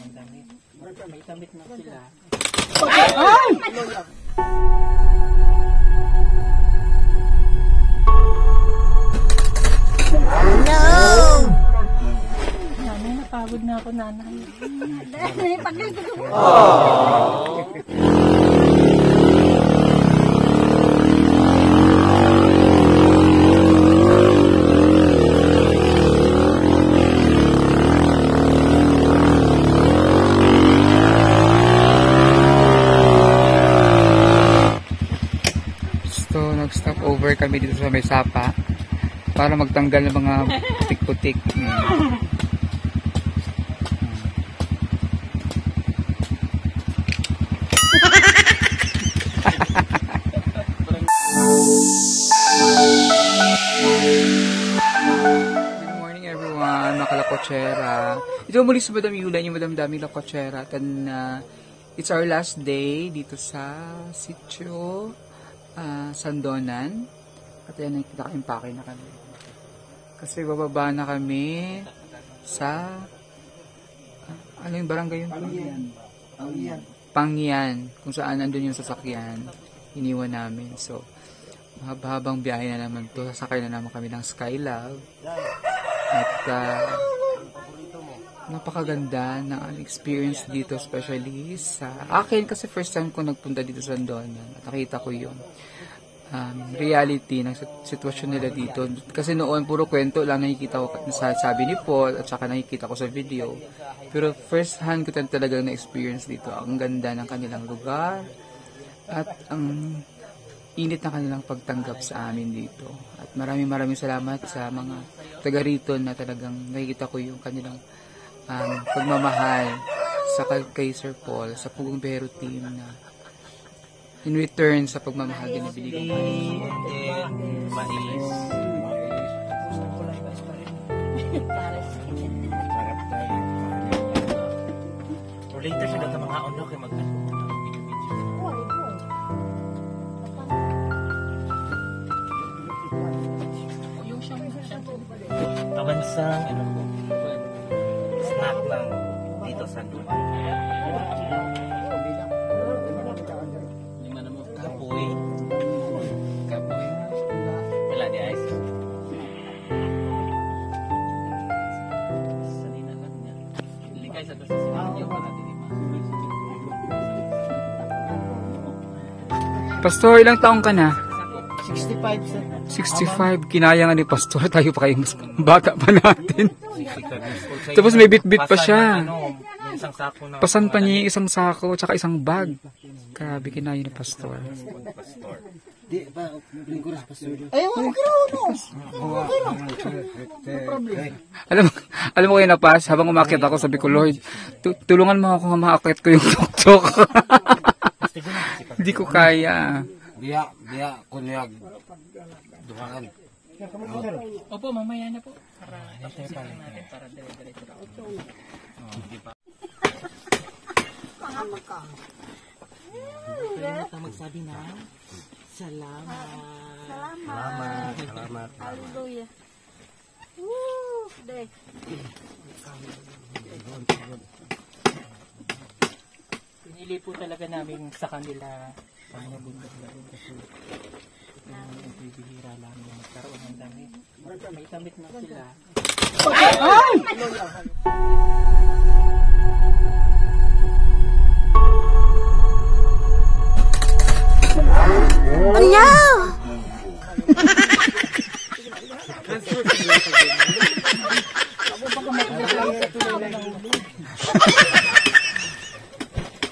ang dami. May damit na sila. Ay! No! Nanay, napagod na ako, nanay. So, nag-stop over kami dito sa may sapa para magtanggal ng mga putik-putik. Good morning everyone, mga kalakotsera. Ito muli sa Madam Yulan, yung Madam Daming Lakotsera. It's our last day dito sa sitio Sandonan. At yan, nakita-impake na kami. Kasi bababa na kami sa ano yung barangay yun? Pangyan. Kung saan nandun yung sasakyan. Iniwan namin. So, habang biyahe na naman to. Sasakay na naman kami ng Skylab. At napakaganda ng experience dito, especially sa akin kasi first time ko nagpunta dito sa Sandonan at nakita ko yung reality ng sitwasyon nila dito. Kasi noon puro kwento lang nakikita ko sa sabi ni Paul at saka nakikita ko sa video, pero first hand ko talagang na-experience dito. Ang ganda ng kanilang lugar at ang init na kanilang pagtanggap sa amin dito. At maraming salamat sa mga taga rito na talagang nakikita ko yung kanilang pagmamahal sa kay Sir Paul, sa Pugong Bihero team na in return sa pagmamahal din na binigay ko. Mais. Or later siya dito mga ono kay pamansang ano po snack lang dito sa Sandonan. Kapoy. Wala di ice. Sanina lang niya. Ligay sa to sa sinyo para din. Pastor, ilang taong ka na? 65 sir. 65, kinaya nga ni Pastor, tayo pa kayong bata pa natin. Tapos may bit-bit pa siya. Pasan pa niya yung isang sako, tsaka isang bag. Grabe, kinaya ni Pastor. Alam mo kayo na pas, habang umakit ako, sabi ko, Lord, tulungan mo ako makakit ko yung tok-tok. Hindi ko kaya. Dia kunyag dumaan. Opo, mamaya na po. Para tapusin natin para dire-diretso na. Di ba? Kita magsabi na salamat. Salamat. Hallelujah. Woo! Day. Pinili po talaga namin sa kanila ang nabundok-bundok kasi bibihira lang yung magkaroon ng damit. May damit na sila. Ay! Oh no!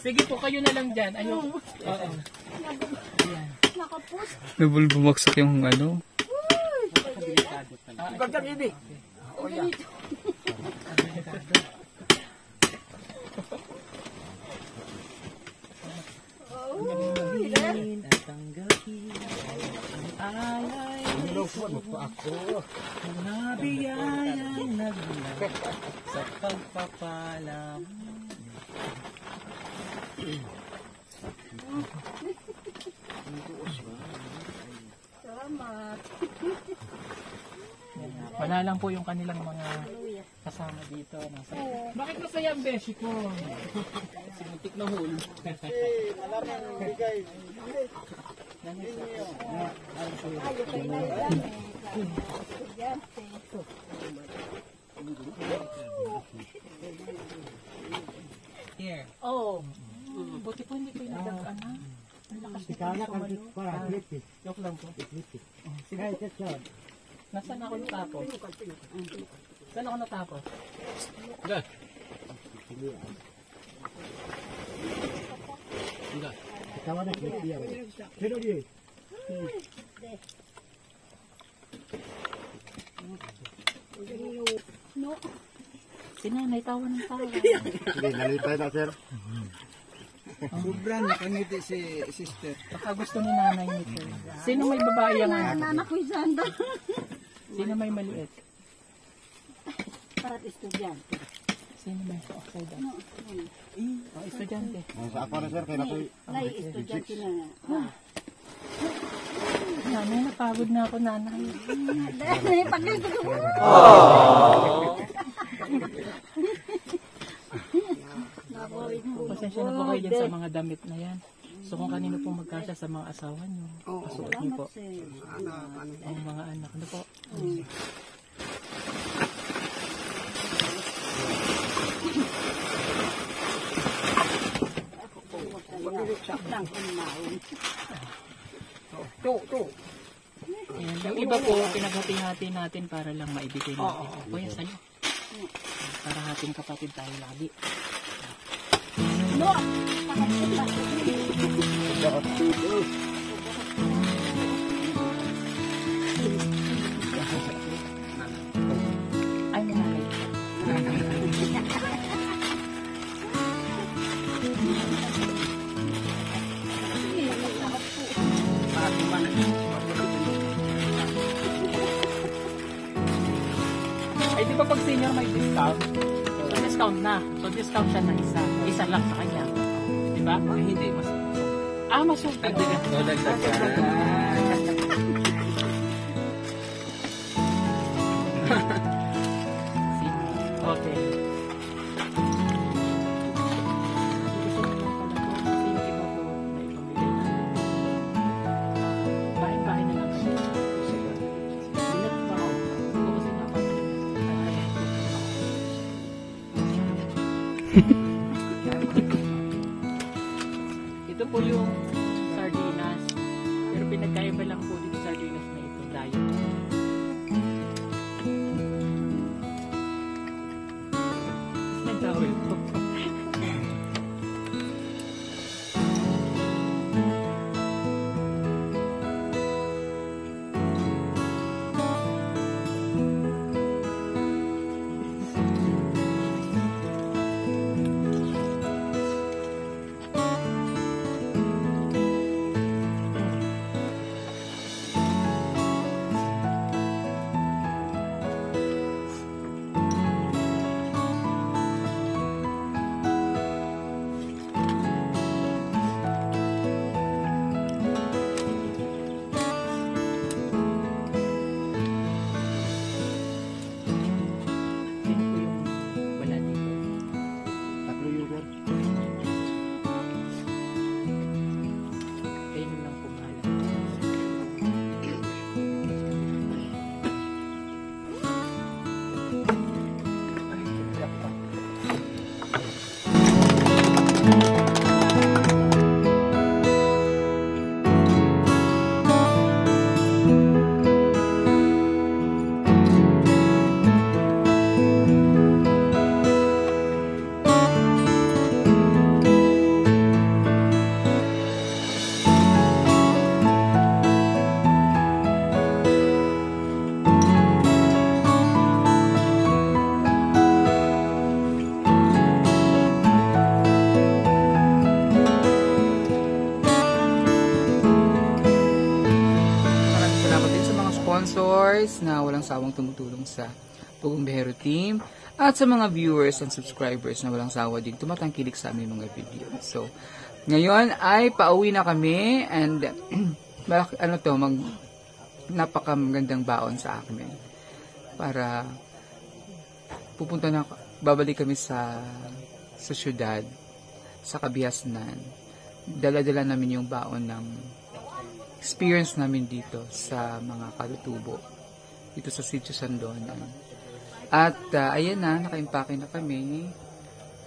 Sige po, kayo na lang dyan. Ayun. Oo. Nabulbumaksak yung ano. Nabiyayang nagmula sa pagpapalam. Salamat. Wala lang po yung kanilang mga kasama dito. Bakit masaya ang beshi ko? Simuntik na huli. Malamang bigay. Here. Oh. Buti po hindi kayo nagdag-ana. Sikala kan para flip. Joke lang po. Sige, chat. Nasaan ako natapos? Saan ako natapos? Enggak. Enggak. Tawa na flip dia. Pero dia. No. Sinanay tawa ng tawa. Sige, nalipay na sir. Sobra nakangiti si sister. Baka gusto ni nanay nito. Sino may babae ang anak? Anak ko isanda. Sino may maliit? Para estudyante. Sino may outside down? Oh, estudyante. Sa ako na sir, kaya na to. Nay, estudyante na. Nanay, napagod na ako, nanay. Dahil pagkakita ko. Pasensya na po kayo dyan sa mga damit na yan. So kung kanino pong magkasya sa mga asawa nyo, pasuot niyo po. Ang mga anak nyo po. Ayan, yung iba po, pinaghati-hati natin para lang maibigay natin. Kuya, sa'yo. Para hating kapatid tayo lagi. No! Ay, nanay. Ay, di ba pag senior may discount? So, discount na. So, discount siya na isa. Isa lang sa kanya. Di ba? Hindi. Mas super. Okay. Bahay-bahay na lang kasi. Ito po yung sardinas. Pero pinagkaiba lang po dito sardinas na ito. Diet. Nagtawid po. Sino po yung wala dito? Tatlo yun sir. Kayo lang po bahala. Maraming salamat din sa mga sponsors na walang sawang tumutulong sa Pugong Bihero Team at sa mga viewers and subscribers na walang sawa din tumatangkilik sa aming mga video. So, ngayon ay pauwi na kami and napakamagandang baon sa akin para babalik kami sa syudad, sa Kabiasnan. Dala-dala namin yung baon ng experience namin dito sa mga kalutubo, dito sa Sitio Sandonan. At ayan na, naka-impake na kami.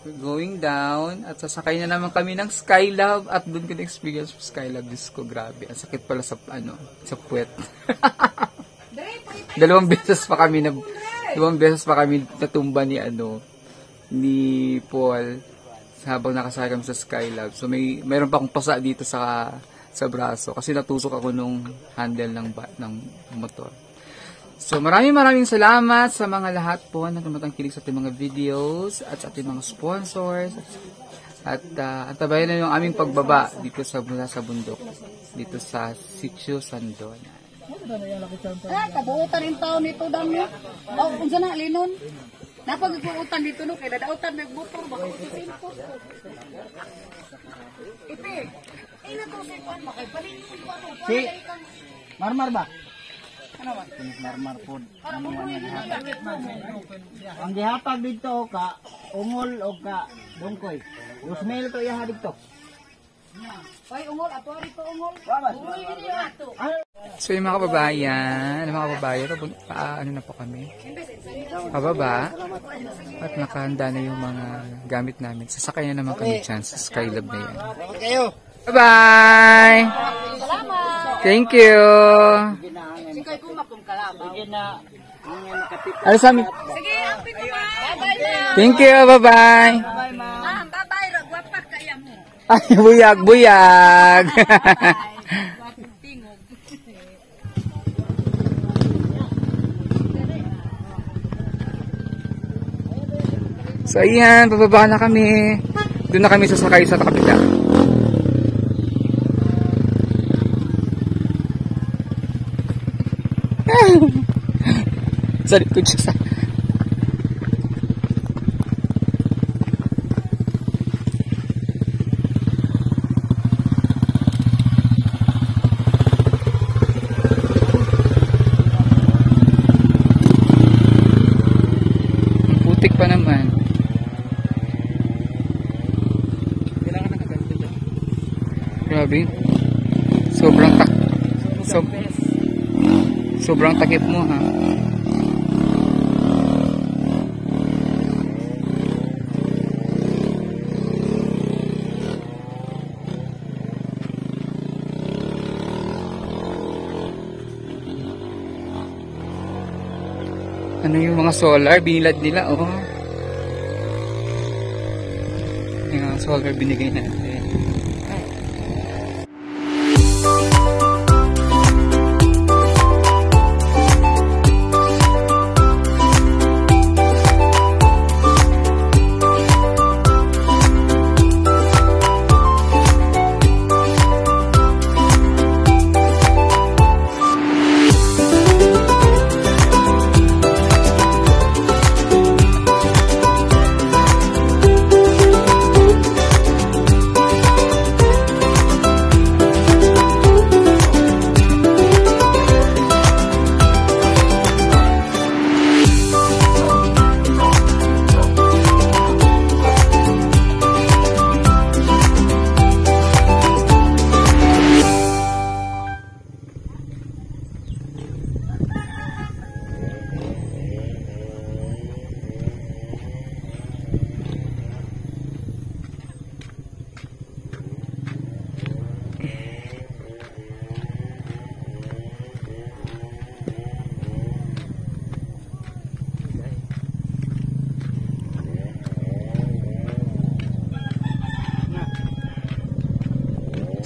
We're going down at sasakay na naman kami ng Skylab at doon ko na-experience sa Skylab. Diyos ko, grabe. Ang sakit pala sa puwet. Dalawang beses pa kami natumba ni Paul habang nakasakay kami sa Skylab. So mayroon pa akong pasa dito sa braso kasi natusok ako nung handle ng motor. So maraming salamat sa mga lahat po na tumatangkilik sa ating mga videos at sa ating mga sponsors. At antabayan na yung aming pagbaba dito mula sa bundok, dito sa Sitio Sandonan. Kabuutan yung taon nito dami. Kung saan na, linon. Napag-ikuutan dito no, kaya dadautan may motor, baka ito. Ipe, natusin ko, makaipalingon ko ano. Si Marmar ba? Ano ba? Marmar po. Ang gihatag dito ka ungol o ka dungkoy. Usmail to iya dito. Ay, ungol, ato rito ungol. Ungol yun yung ato. So yung mga kababayan, ano na po kami? Pababa. At nakahanda na yung mga gamit namin. Sasakay na naman kami dyan sa Skylab na yan. Kayo. Bye-bye! Salamat! Thank you! Sikay ko makong kalabaw. Sige na. Ano sa amin? Sige, ang pito ba? Bye-bye na! Thank you! Bye-bye! Bye ma'am. Ma'am, bye-bye. Ragwapak kaya mo. Ay, buyag! Tingog. So ayan, bababa na kami. Doon na kami sasakay sa kapila. Sorry, kutsa. Putik pa naman. Grabe. Sobrang takip mo ha. Ano yung mga solar binilad nila oh. Yung mga solar binigay natin.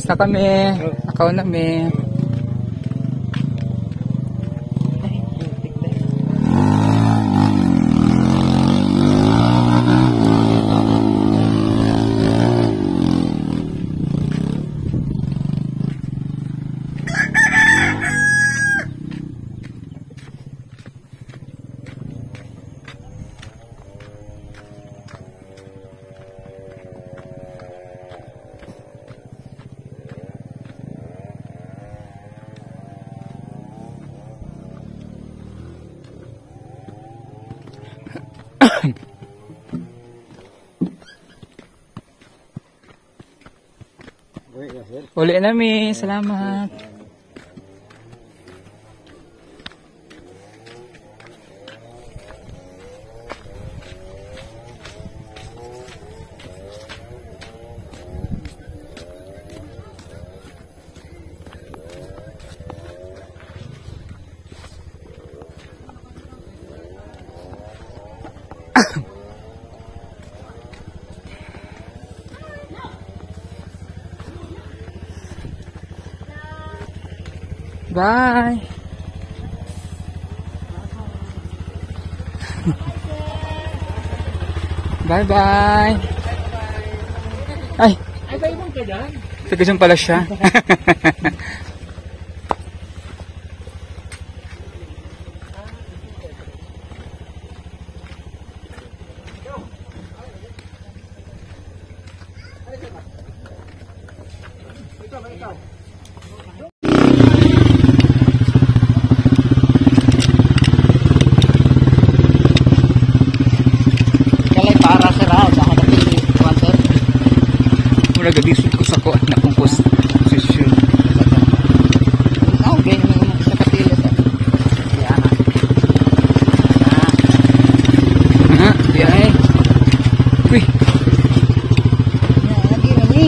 Basta kami, nakaw namin. Uli na mi. Salamat. Bye. Bye-bye. Ay, Ay, kayo mong ka dyan? taga pala siya. Kalay para sa raw sa hadapi water. Mura gadisod ko sa kuan na kong posisyon. Aw gay mo sa kapila sa. Yan. Ha? Ay. Uy, Lagi na ni.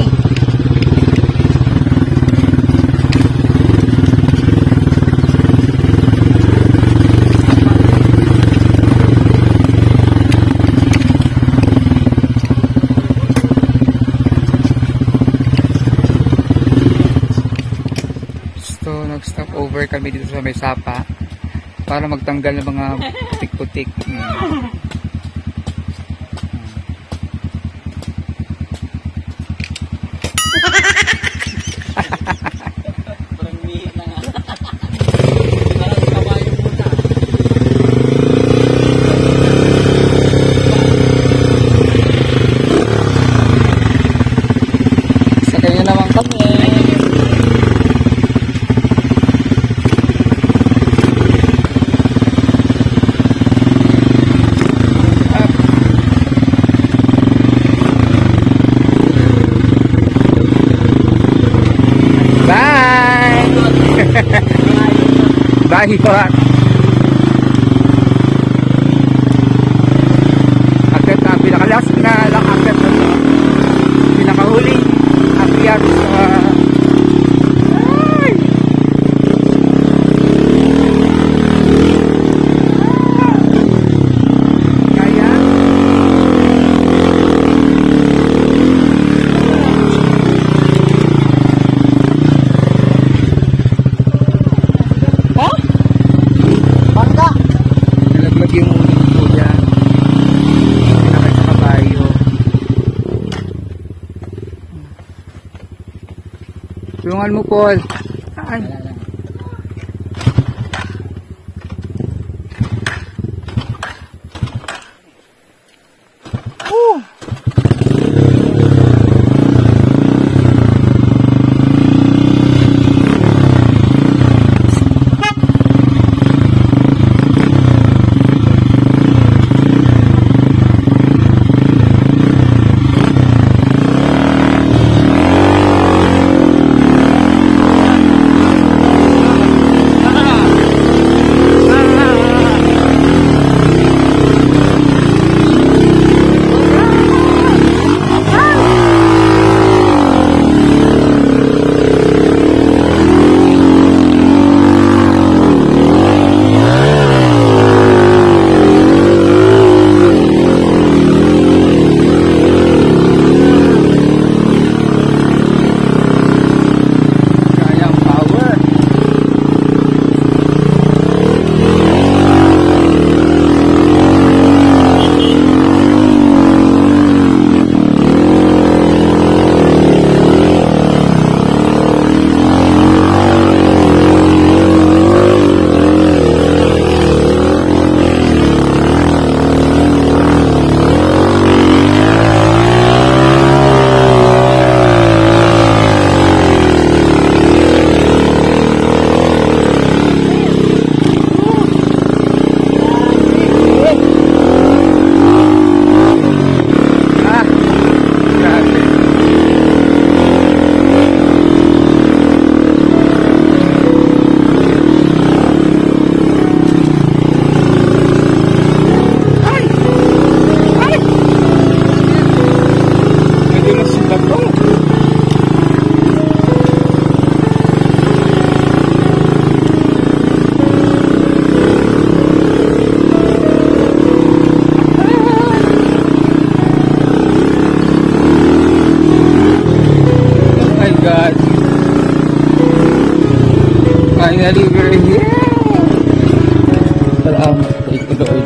so nag-stop over kami dito sa may sapa para magtanggal ng mga putik-putik. Parang mihit na nga. Parang kabayo muna. Sakay na naman kami. Bye! Bye po. Akit na pinakalas na lang akit na to. Pinakahuling akyat sa ay! Kaya Bangka. nalaglag yung uling ko dyan. Pinakay sa kabayo. Tulungan mo, Paul. Ay. Finally, we're here! Salamat. Thank you, Lord.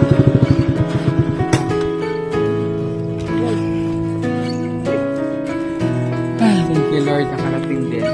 Thank you, Lord. Nakarating din.